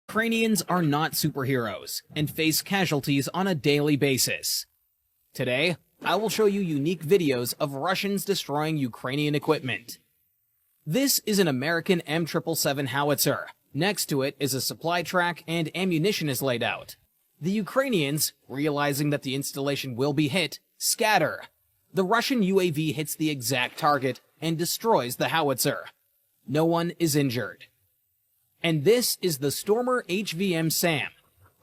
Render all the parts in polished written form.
Ukrainians are not superheroes and face casualties on a daily basis. Today, I will show you unique videos of Russians destroying Ukrainian equipment. This is an American M777 howitzer. Next to it is a supply track and ammunition is laid out. The Ukrainians, realizing that the installation will be hit, scatter. The Russian UAV hits the exact target and destroys the howitzer. No one is injured. And this is the Stormer HVM SAM.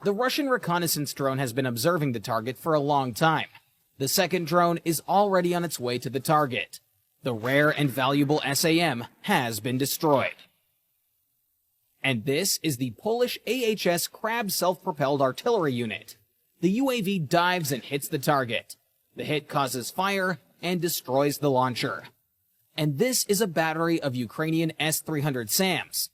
The Russian reconnaissance drone has been observing the target for a long time. The second drone is already on its way to the target. The rare and valuable SAM has been destroyed. And this is the Polish AHS Krab self-propelled artillery unit. The UAV dives and hits the target. The hit causes fire and destroys the launcher. And this is a battery of Ukrainian S-300 SAMs.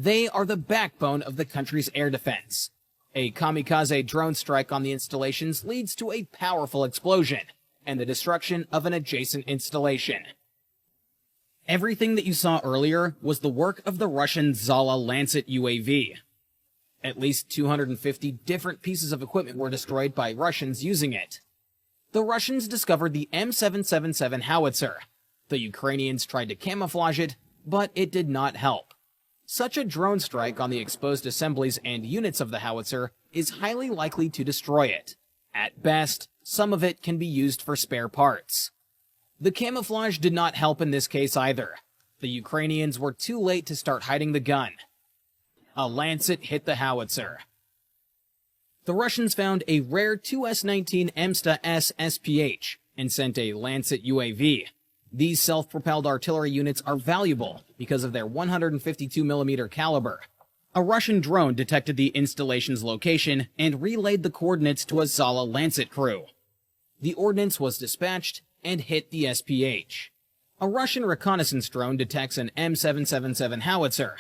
They are the backbone of the country's air defense. A kamikaze drone strike on the installations leads to a powerful explosion and the destruction of an adjacent installation. Everything that you saw earlier was the work of the Russian Zala Lancet UAV. At least 250 different pieces of equipment were destroyed by Russians using it. The Russians discovered the M777 howitzer. The Ukrainians tried to camouflage it, but it did not help. Such a drone strike on the exposed assemblies and units of the howitzer is highly likely to destroy it. At best, some of it can be used for spare parts. The camouflage did not help in this case either. The Ukrainians were too late to start hiding the gun. A Lancet hit the howitzer. The Russians found a rare 2S-19 MSTA-S SPH and sent a Lancet UAV. These self-propelled artillery units are valuable because of their 152mm caliber. A Russian drone detected the installation's location and relayed the coordinates to a Zala Lancet crew. The ordnance was dispatched and hit the SPH. A Russian reconnaissance drone detects an M777 howitzer.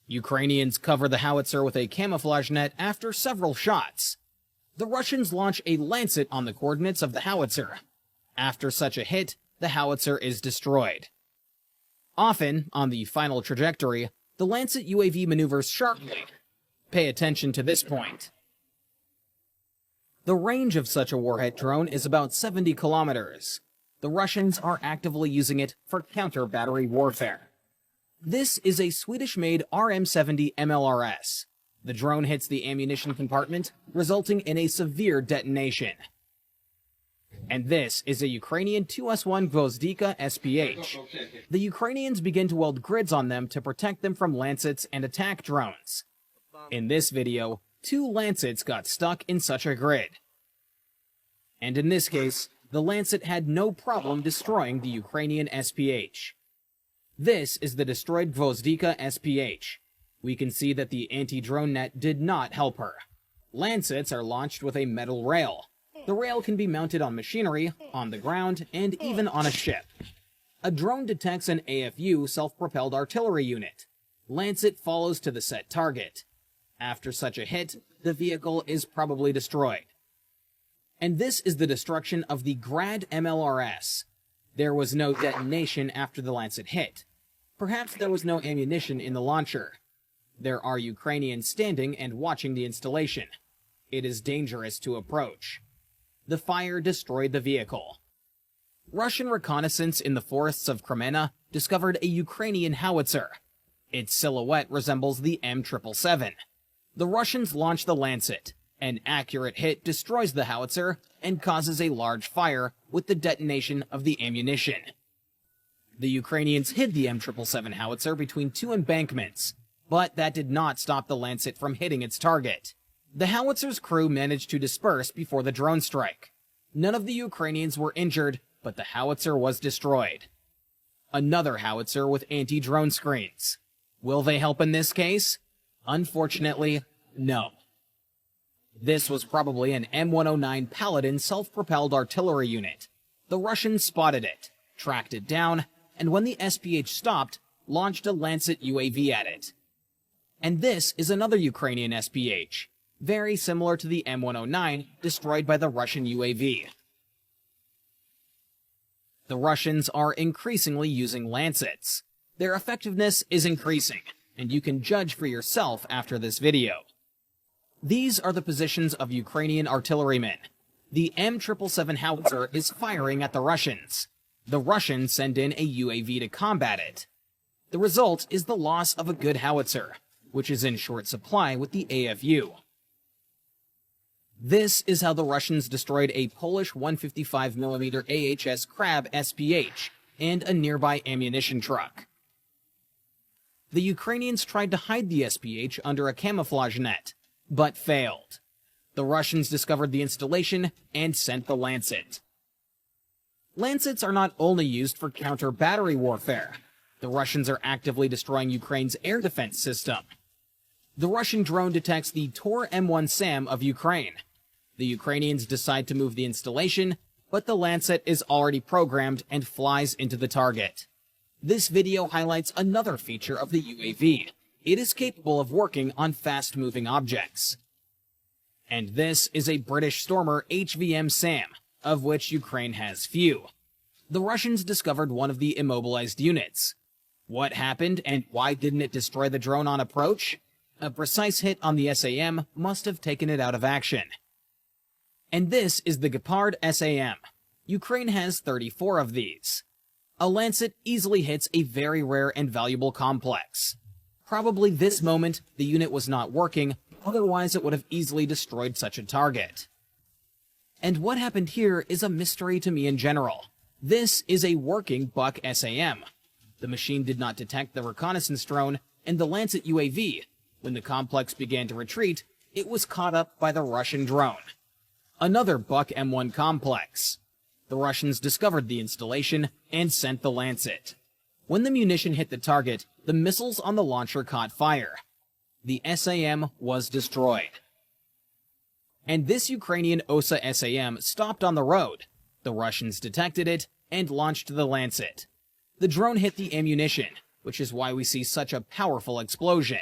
Ukrainians cover the howitzer with a camouflage net after several shots. The Russians launch a Lancet on the coordinates of the howitzer. After such a hit, the howitzer is destroyed. Often, on the final trajectory, the Lancet UAV maneuvers sharply. Pay attention to this point. The range of such a warhead drone is about 70 kilometers. The Russians are actively using it for counter-battery warfare. This is a Swedish-made RM-70 MLRS. The drone hits the ammunition compartment, resulting in a severe detonation. And this is a Ukrainian 2S1 Gvozdika SPH. The Ukrainians begin to weld grids on them to protect them from Lancets and attack drones. In this video, 2 Lancets got stuck in such a grid. And in this case, the Lancet had no problem destroying the Ukrainian SPH. This is the destroyed Gvozdika SPH. We can see that the anti-drone net did not help her. Lancets are launched with a metal rail. The rail can be mounted on machinery, on the ground, and even on a ship. A drone detects an AFU self-propelled artillery unit. Lancet follows to the set target. After such a hit, the vehicle is probably destroyed. And this is the destruction of the Grad MLRS. There was no detonation after the Lancet hit. Perhaps there was no ammunition in the launcher. There are Ukrainians standing and watching the installation. It is dangerous to approach. The fire destroyed the vehicle. Russian reconnaissance in the forests of Crimea discovered a Ukrainian howitzer. Its silhouette resembles the M777. The Russians launch the Lancet. An accurate hit destroys the howitzer and causes a large fire with the detonation of the ammunition. The Ukrainians hid the M777 howitzer between 2 embankments, but that did not stop the Lancet from hitting its target. The howitzer's crew managed to disperse before the drone strike. None of the Ukrainians were injured, but the howitzer was destroyed. Another howitzer with anti-drone screens. Will they help in this case? Unfortunately, no. This was probably an M109 Paladin self-propelled artillery unit. The Russians spotted it, tracked it down, and when the SPH stopped, launched a Lancet UAV at it. And this is another Ukrainian SPH. Very similar to the M109 destroyed by the Russian UAV. The Russians are increasingly using Lancets. Their effectiveness is increasing, and you can judge for yourself after this video. These are the positions of Ukrainian artillerymen. The M777 howitzer is firing at the Russians. The Russians send in a UAV to combat it. The result is the loss of a good howitzer, which is in short supply with the AFU. This is how the Russians destroyed a Polish 155mm AHS Krab SPH and a nearby ammunition truck. The Ukrainians tried to hide the SPH under a camouflage net, but failed. The Russians discovered the installation and sent the Lancet. Lancets are not only used for counter-battery warfare. The Russians are actively destroying Ukraine's air defense system. The Russian drone detects the Tor M1 SAM of Ukraine. The Ukrainians decide to move the installation, but the Lancet is already programmed and flies into the target. This video highlights another feature of the UAV. It is capable of working on fast-moving objects. And this is a British Stormer HVM SAM, of which Ukraine has few. The Russians discovered one of the immobilized units. What happened and why didn't it destroy the drone on approach? A precise hit on the SAM must have taken it out of action. And this is the Gepard SAM. Ukraine has 34 of these. A Lancet easily hits a very rare and valuable complex. Probably this moment, the unit was not working, otherwise it would have easily destroyed such a target. And what happened here is a mystery to me in general. This is a working Buck SAM. The machine did not detect the reconnaissance drone and the Lancet UAV. When the complex began to retreat, it was caught up by the Russian drone. Another Buck M1 complex. The Russians discovered the installation and sent the Lancet. When the munition hit the target, the missiles on the launcher caught fire. The SAM was destroyed. And this Ukrainian OSA SAM stopped on the road. The Russians detected it and launched the Lancet. The drone hit the ammunition, which is why we see such a powerful explosion.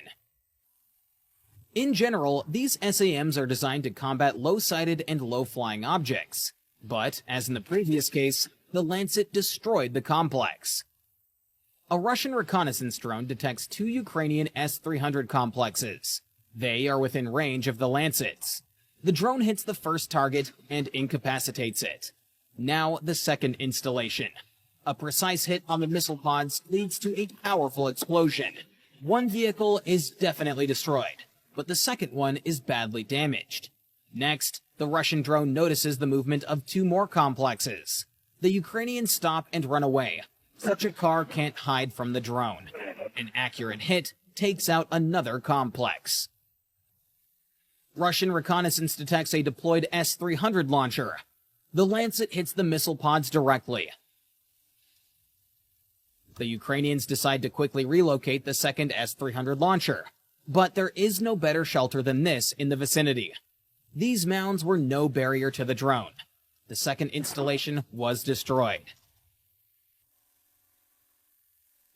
In general, these SAMs are designed to combat low-sided and low-flying objects. But, as in the previous case, the Lancet destroyed the complex. A Russian reconnaissance drone detects 2 Ukrainian S-300 complexes. They are within range of the Lancets. The drone hits the first target and incapacitates it. Now the second installation. A precise hit on the missile pods leads to a powerful explosion. One vehicle is definitely destroyed, but the second one is badly damaged. Next, the Russian drone notices the movement of 2 more complexes. The Ukrainians stop and run away. Such a car can't hide from the drone. An accurate hit takes out another complex. Russian reconnaissance detects a deployed S-300 launcher. The Lancet hits the missile pods directly. The Ukrainians decide to quickly relocate the second S-300 launcher. But there is no better shelter than this in the vicinity. These mounds were no barrier to the drone. The second installation was destroyed.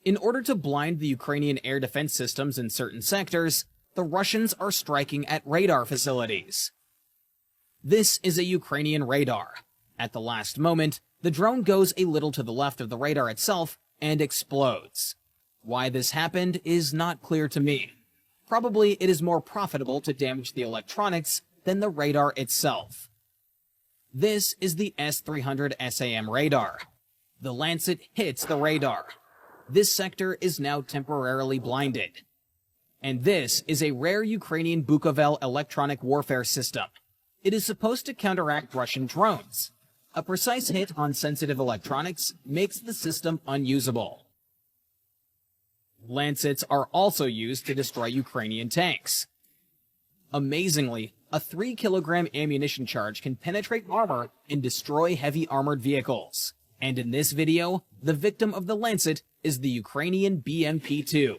In order to blind the Ukrainian air defense systems in certain sectors, the Russians are striking at radar facilities. This is a Ukrainian radar. At the last moment, the drone goes a little to the left of the radar itself and explodes. Why this happened is not clear to me. Probably it is more profitable to damage the electronics than the radar itself. This is the S-300 SAM radar. The Lancet hits the radar. This sector is now temporarily blinded. And this is a rare Ukrainian Bukovel electronic warfare system. It is supposed to counteract Russian drones. A precise hit on sensitive electronics makes the system unusable. Lancets are also used to destroy Ukrainian tanks. Amazingly, a 3-kilogram ammunition charge can penetrate armor and destroy heavy armored vehicles. And in this video, the victim of the Lancet is the Ukrainian BMP-2.